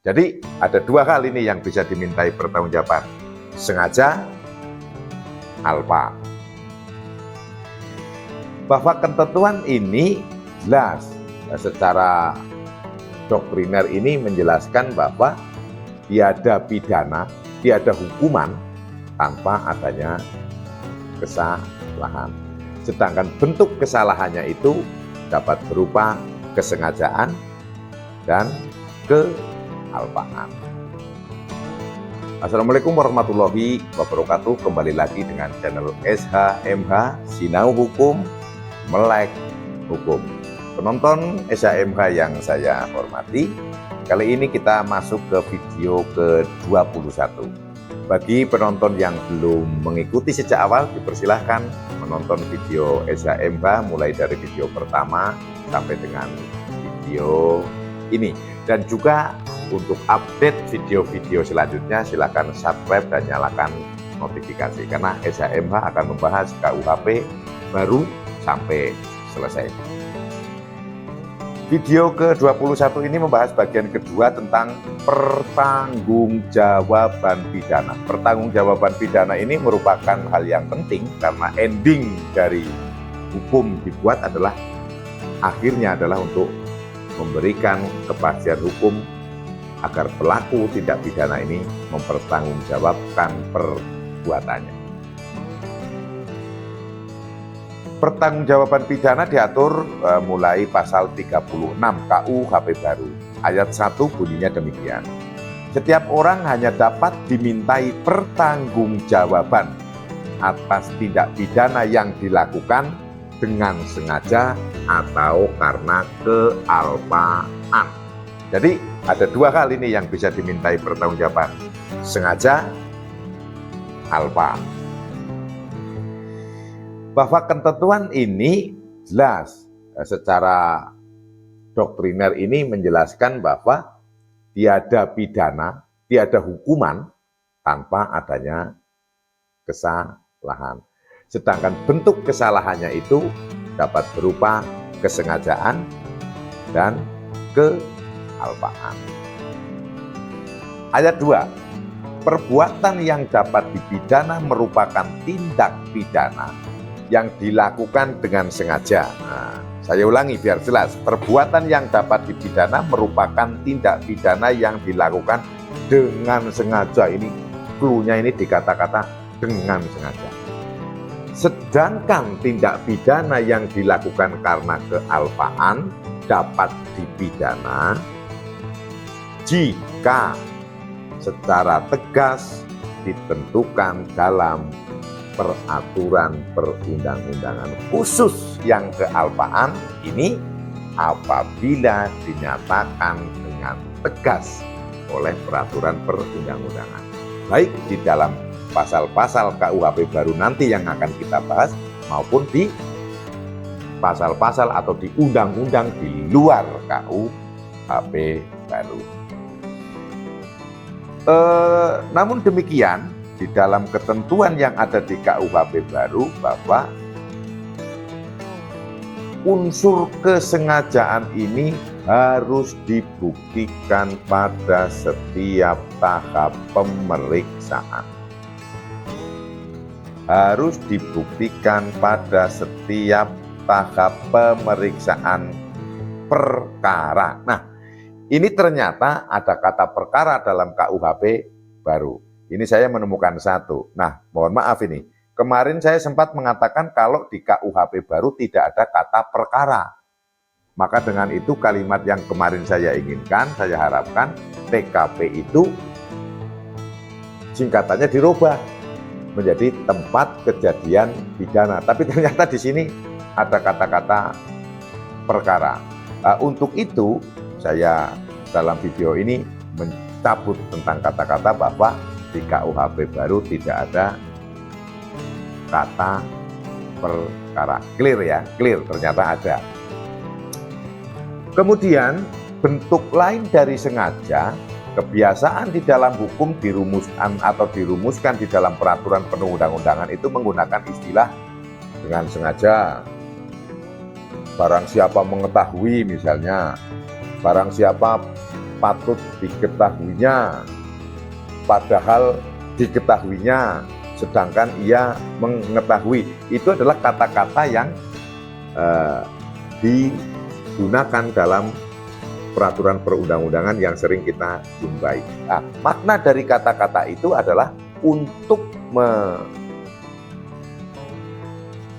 Jadi ada dua hal ini yang bisa dimintai pertanggungjawaban. Sengaja, alpa. Bahwa ketentuan ini jelas secara doktriner ini menjelaskan bahwa tiada pidana, tiada hukuman tanpa adanya kesalahan. Sedangkan bentuk kesalahannya itu dapat berupa kesengajaan dan kealpaan. Assalamualaikum warahmatullahi wabarakatuh. Kembali lagi dengan channel SHMH Sinau Hukum Melek Hukum. Penonton SHMH yang saya hormati, kali ini kita masuk ke video ke-21. Bagi penonton yang belum mengikuti sejak awal, dipersilahkan menonton video SHMH mulai dari video pertama sampai dengan video ini. Dan juga untuk update video-video selanjutnya, silakan subscribe dan nyalakan notifikasi, karena SHMH akan membahas KUHP baru sampai selesai. Video ke-21 ini membahas bagian kedua tentang pertanggungjawaban pidana. Pertanggungjawaban pidana ini merupakan hal yang penting karena ending dari hukum dibuat adalah akhirnya adalah untuk memberikan kepastian hukum agar pelaku tindak pidana ini mempertanggungjawabkan perbuatannya. Pertanggungjawaban pidana diatur mulai pasal 36 KUHP baru. Ayat 1 bunyinya demikian. Setiap orang hanya dapat dimintai pertanggungjawaban atas tindak pidana yang dilakukan dengan sengaja atau karena kealpaan. Jadi ada dua hal ini yang bisa dimintai pertanggungjawaban. Sengaja, alpa. Bahwa ketentuan ini jelas secara doktriner ini menjelaskan bahwa tiada pidana, tiada hukuman tanpa adanya kesalahan. Sedangkan bentuk kesalahannya itu dapat berupa kesengajaan dan kealpaan. Ayat 2. Perbuatan yang dapat dipidana merupakan tindak pidana yang dilakukan dengan sengaja. Nah, saya ulangi biar jelas. Perbuatan yang dapat dipidana merupakan tindak pidana yang dilakukan dengan sengaja. Ini clue-nya ini di kata-kata dengan sengaja. Sedangkan tindak pidana yang dilakukan karena kealpaan dapat dipidana jika secara tegas ditentukan dalam peraturan perundang-undangan khusus yang kealpaan ini apabila dinyatakan dengan tegas oleh peraturan perundang-undangan, baik di dalam pasal-pasal KUHP baru nanti yang akan kita bahas maupun di pasal-pasal atau di undang-undang di luar KUHP baru. Namun demikian, di dalam ketentuan yang ada di KUHP baru bahwa unsur kesengajaan ini harus dibuktikan pada setiap tahap pemeriksaan. Harus dibuktikan pada setiap tahap pemeriksaan perkara. Nah, ini ternyata ada kata perkara dalam KUHP baru. Ini saya menemukan satu. Nah, mohon maaf ini. Kemarin saya sempat mengatakan kalau di KUHP baru tidak ada kata perkara. Maka dengan itu kalimat yang kemarin saya inginkan, saya harapkan TKP itu singkatannya dirubah menjadi tempat kejadian pidana. Tapi ternyata di sini ada kata-kata perkara. Nah, untuk itu saya dalam video ini mencabut tentang kata-kata bahwa di KUHP baru tidak ada kata perkara. Clear ya, clear, ternyata ada. Kemudian bentuk lain dari sengaja, kebiasaan di dalam hukum dirumuskan atau dirumuskan di dalam peraturan perundang-undangan itu menggunakan istilah dengan sengaja. Barang siapa mengetahui misalnya, barang siapa patut diketahuinya, padahal diketahuinya, sedangkan ia mengetahui. Itu adalah kata-kata yang digunakan dalam peraturan perundang-undangan yang sering kita jumpai. Nah, makna dari kata-kata itu adalah untuk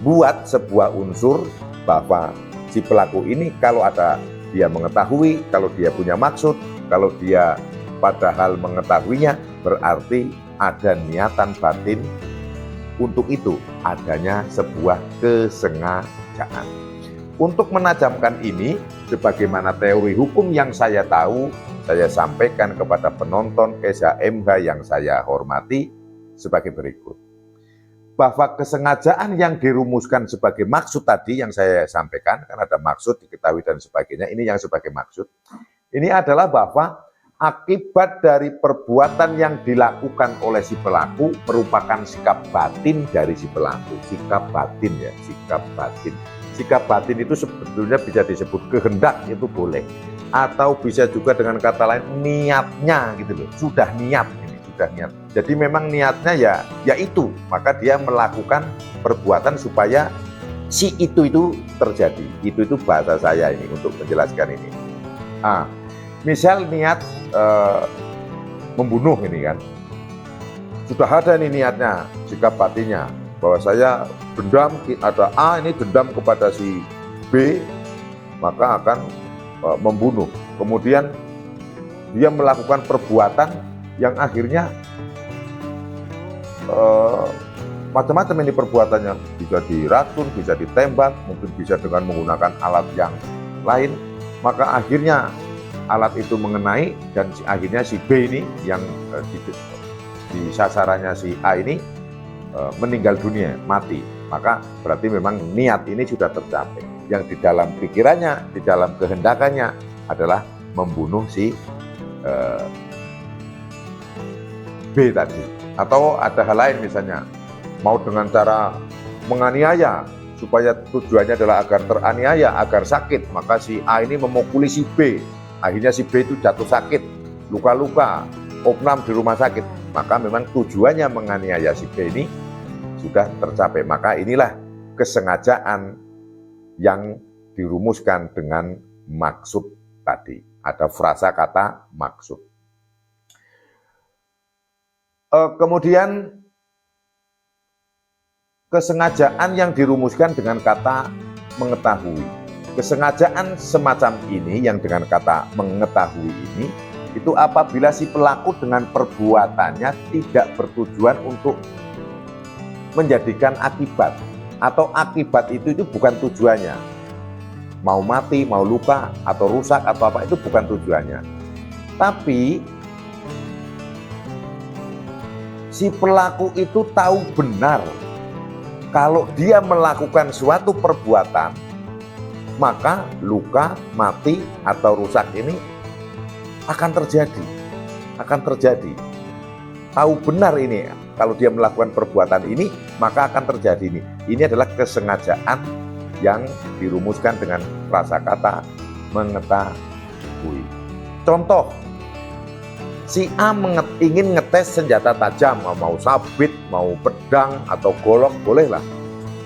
membuat sebuah unsur bahwa si pelaku ini kalau ada dia mengetahui, kalau dia punya maksud, kalau dia padahal mengetahuinya, berarti ada niatan batin untuk itu, adanya sebuah kesengajaan. Untuk menajamkan ini, sebagaimana teori hukum yang saya tahu, saya sampaikan kepada penonton SHMH yang saya hormati sebagai berikut. Bahwa kesengajaan yang dirumuskan sebagai maksud tadi yang saya sampaikan, kan ada maksud, diketahui dan sebagainya, ini yang sebagai maksud. Ini adalah bahwa akibat dari perbuatan yang dilakukan oleh si pelaku merupakan sikap batin dari si pelaku. Sikap batin ya, sikap batin. Sikap batin itu sebetulnya bisa disebut kehendak, itu boleh. Atau bisa juga dengan kata lain niatnya gitu loh. Sudah niat ini, sudah niat. Jadi memang niatnya ya itu, maka dia melakukan perbuatan supaya si itu terjadi. Itu bahasa saya ini untuk menjelaskan ini. Misal niat membunuh ini kan, sudah ada nih niatnya, sikap batinnya, bahwa saya dendam, ada A ini dendam kepada si B, maka akan membunuh. Kemudian dia melakukan perbuatan yang akhirnya macam-macam ini perbuatannya, bisa diracun, bisa ditembak, mungkin bisa dengan menggunakan alat yang lain, maka akhirnya alat itu mengenai dan akhirnya si B ini yang di sasarannya si A ini meninggal dunia, mati. Maka berarti memang niat ini sudah tercapai. Yang di dalam pikirannya, di dalam kehendakannya adalah membunuh si B tadi. Atau ada hal lain misalnya, mau dengan cara menganiaya, supaya tujuannya adalah agar teraniaya, agar sakit, maka si A ini memukuli si B. Akhirnya si B itu jatuh sakit, luka-luka, opnam di rumah sakit. Maka memang tujuannya menganiaya si B ini sudah tercapai. Maka inilah kesengajaan yang dirumuskan dengan maksud tadi. Ada frasa kata maksud. Kemudian kesengajaan yang dirumuskan dengan kata mengetahui. Kesengajaan semacam ini yang dengan kata mengetahui ini, itu apabila si pelaku dengan perbuatannya tidak bertujuan untuk menjadikan akibat, atau akibat itu bukan tujuannya. Mau mati, mau luka, atau rusak, atau apa, itu bukan tujuannya. Tapi si pelaku itu tahu benar kalau dia melakukan suatu perbuatan, maka luka, mati, atau rusak ini akan terjadi. Tahu benar ini, kalau dia melakukan perbuatan ini, maka akan terjadi ini. Ini adalah kesengajaan yang dirumuskan dengan frasakata mengetahui. Contoh, si A ingin ngetes senjata tajam, mau sabit, mau pedang, atau golok, bolehlah.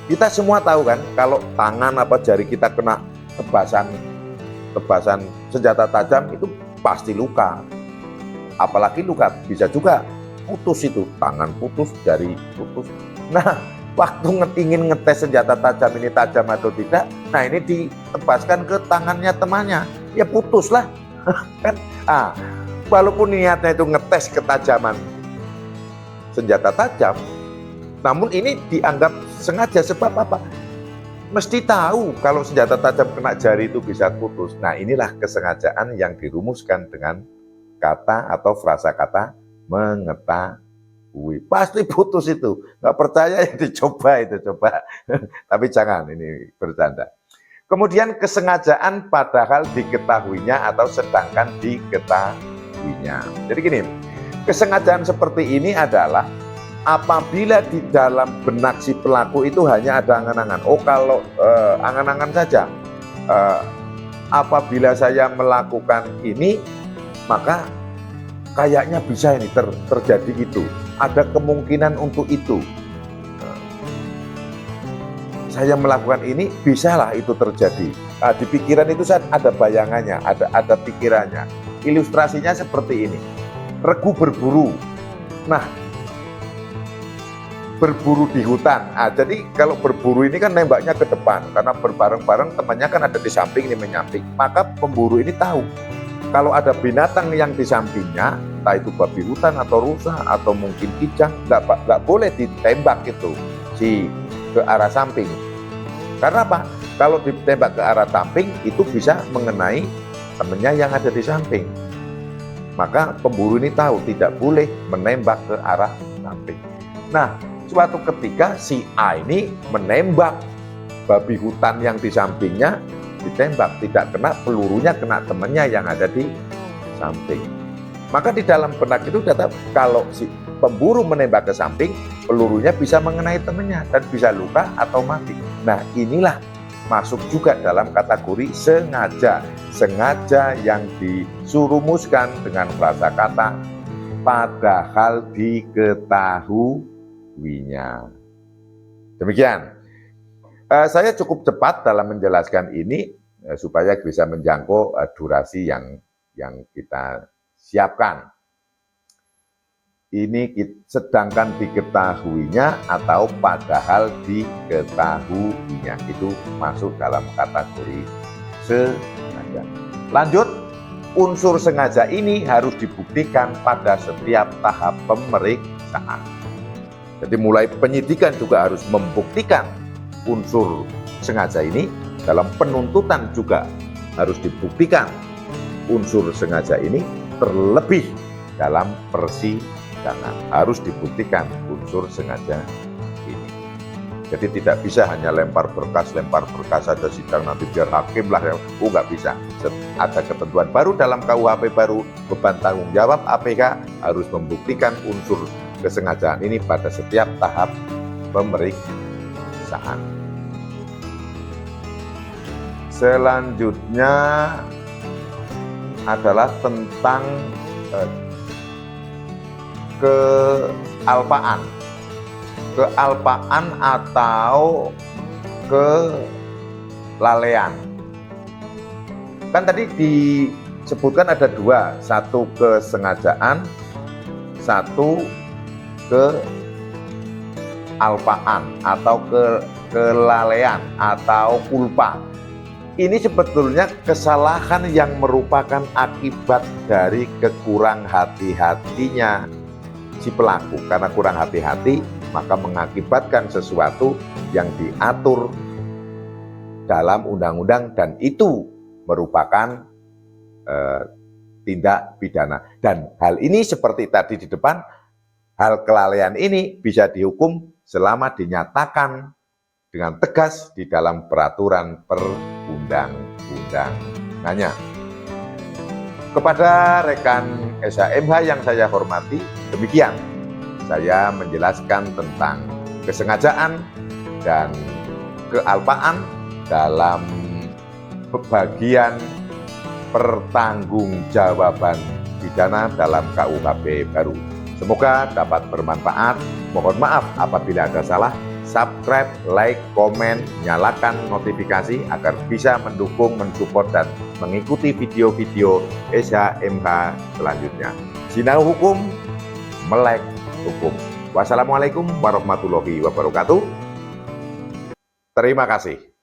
Kita semua tahu kan, kalau tangan apa jari kita kena tebasan senjata tajam itu pasti luka. Apalagi luka bisa juga putus itu, tangan putus, jari putus. Nah, waktu ingin ngetes senjata tajam ini tajam atau tidak, nah ini ditebaskan ke tangannya temannya, ya putuslah. Kan? Walaupun niatnya itu ngetes ketajaman senjata tajam, namun ini dianggap sengaja. Sebab apa? Mesti tahu kalau senjata tajam kena jari itu bisa putus. Nah, inilah kesengajaan yang dirumuskan dengan kata atau frasa kata mengetahui. Pasti putus itu. Nggak percaya ya dicoba itu, coba. Tapi jangan, ini bercanda. Kemudian kesengajaan padahal diketahuinya atau sedangkan diketahuinya. Jadi gini, kesengajaan seperti ini adalah apabila di dalam benak si pelaku itu hanya ada angan-angan. Oh, kalau angan-angan saja, apabila saya melakukan ini, maka kayaknya bisa ini terjadi itu. Ada kemungkinan untuk itu. Saya melakukan ini, bisalah itu terjadi. Di pikiran itu saya ada bayangannya, ada pikirannya. Ilustrasinya seperti ini. Regu berburu. Nah, berburu di hutan. Jadi kalau berburu ini kan nembaknya ke depan, karena berbareng-bareng temannya kan ada di samping, ini menyamping. Maka pemburu ini tahu kalau ada binatang yang di sampingnya, entah itu babi hutan atau rusa atau mungkin kijang, nggak boleh ditembak itu ke arah samping. Karena apa? Kalau ditembak ke arah samping itu bisa mengenai temannya yang ada di samping. Maka pemburu ini tahu tidak boleh menembak ke arah samping. Nah, suatu ketika si A ini menembak babi hutan yang di sampingnya, ditembak, tidak kena, pelurunya kena temannya yang ada di samping. Maka di dalam benak itu data kalau si pemburu menembak ke samping, pelurunya bisa mengenai temannya dan bisa luka atau mati. Nah, inilah masuk juga dalam kategori sengaja. Sengaja yang disurumuskan dengan frasa kata padahal diketahuinya. Demikian. Saya cukup cepat dalam menjelaskan ini supaya bisa menjangkau durasi yang kita siapkan. Ini sedangkan diketahuinya atau padahal diketahuinya, itu masuk dalam kategori sengaja. Lanjut, unsur sengaja ini harus dibuktikan pada setiap tahap pemeriksaan. Jadi mulai penyidikan juga harus membuktikan unsur sengaja ini, dalam penuntutan juga harus dibuktikan unsur sengaja ini, terlebih dalam persidangan harus dibuktikan unsur sengaja ini. Jadi tidak bisa hanya lempar berkas saja sidang nanti biar hakim lah ya. Nggak bisa. Ada ketentuan baru dalam KUHP baru, beban tanggung jawab APK harus membuktikan unsur kesengajaan ini pada setiap tahap pemeriksaan. Selanjutnya adalah tentang kealpaan atau kelalaian. Kan tadi disebutkan ada dua, satu kesengajaan, satu kealpaan atau kelalaian atau kulpa. Ini sebetulnya kesalahan yang merupakan akibat dari kekurang hati-hatinya si pelaku. Karena kurang hati-hati, maka mengakibatkan sesuatu yang diatur dalam undang-undang dan itu merupakan tindak pidana. Dan hal ini seperti tadi di depan, hal kelalaian ini bisa dihukum selama dinyatakan dengan tegas di dalam peraturan perundang-undangannya. Kepada rekan SHMH yang saya hormati, demikian saya menjelaskan tentang kesengajaan dan kealpaan dalam bagian pertanggungjawaban pidana dalam KUHP baru. Semoga dapat bermanfaat. Mohon maaf apabila ada salah. Subscribe, like, komen, nyalakan notifikasi agar bisa mendukung, mensupport, dan mengikuti video-video SHMH selanjutnya. Sinau hukum, melek hukum. Wassalamualaikum warahmatullahi wabarakatuh. Terima kasih.